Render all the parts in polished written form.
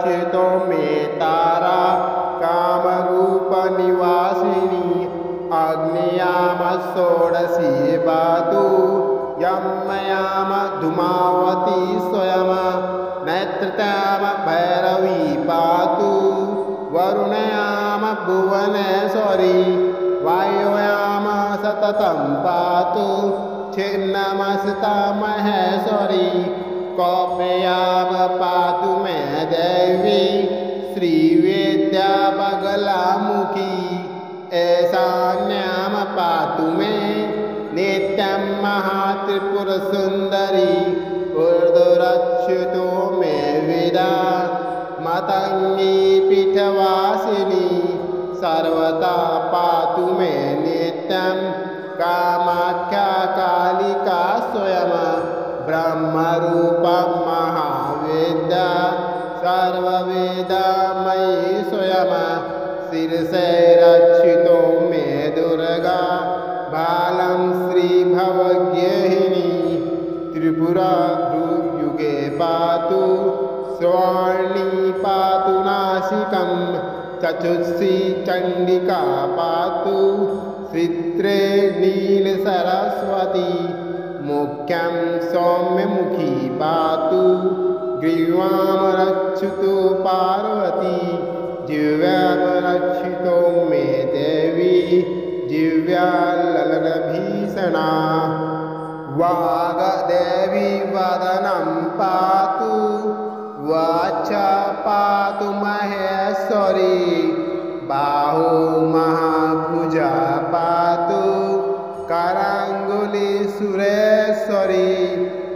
रक्षितो मे तारा कामरूपनिवासिनी अग्नियाम षोडशी पातु यमयाम धूमावती स्वयं नैत्रताम भैरवी पातु वरुणयाम भुवनेश्वरी वायुयाम सततं पातु छिन्नमस्ता महेश्वरी कौपेयाम पातु मे देवी श्रीवेद्या बगलामुखी ऐशान्याम पातु मे नित्यं महात्रिपुरसुन्दरी ऊर्ध्वरक्षितो मे विदा मतंगी पीठवासिनी सर्वदा पातु मे नित्यं कामाख्या कालिका स्वयं ब्रह्मरूपा महावेद्या सर्ववेदमयी स्वयं शिरसे रक्षितो मे दुर्गा बालं श्रीभवगेहिनी त्रिपुरा भ्रूयुगे पातु स्वर्णी पातु नासिकं चक्षुषी चण्डिका पातु चित्रे नीलसरस्वती मुख्यं सौम्यमुखी पातु ग्रीवां रक्षतु पार्वती जिह्वां रक्षितो मे देवी जिह्वा ललनभीषणा वाग्देवी वदनं पातु वाचा पातु महेश्वरी बाहु महाभुजा पातु कराङ्गुली सुरेश्वरी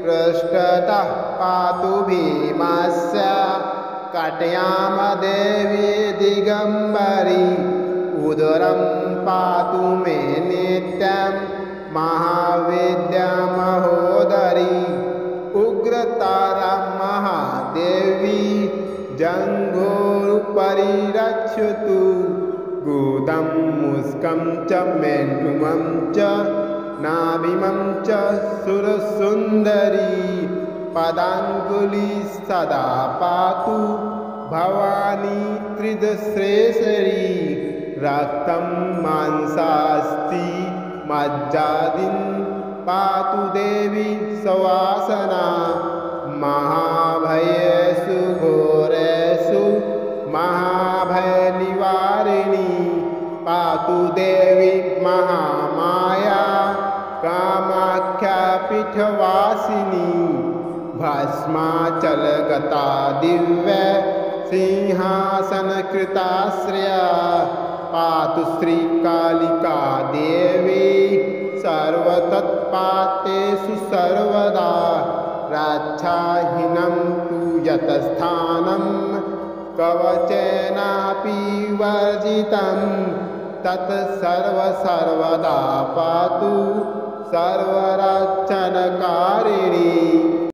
पृष्ठतः पातु भीमस्य कटयाम देवी दिगम्बरी उदरं पातु मे नित्यं महाविद्या महोदरी उग्रतारा महादेवी जङ्घोरुपरि रक्षतु गुदं मुस्कं च मेण्डुमं च नाभिमं च सुरसुन्दरी पदाङ्गुली सदा पातु भवानी त्रिदश्रेश्वरी रक्तं मांसास्ति मज्जादिं पातु देवी सवासना महाभयेषु घोरेषु महाभयनिवारिणी पातु देवी महामाया कामाख्या पीठवासिनी भस्माचलगता दिव्य सिंहासनकृताश्रया पातु श्रीकालिका देवी सर्वतत्पातेषु सर्वदा रक्षाहीनं तु यतस्थानं कवचेनापि वर्जितं तत् सर्वदा पातु सर्वरक्षणकारिणी।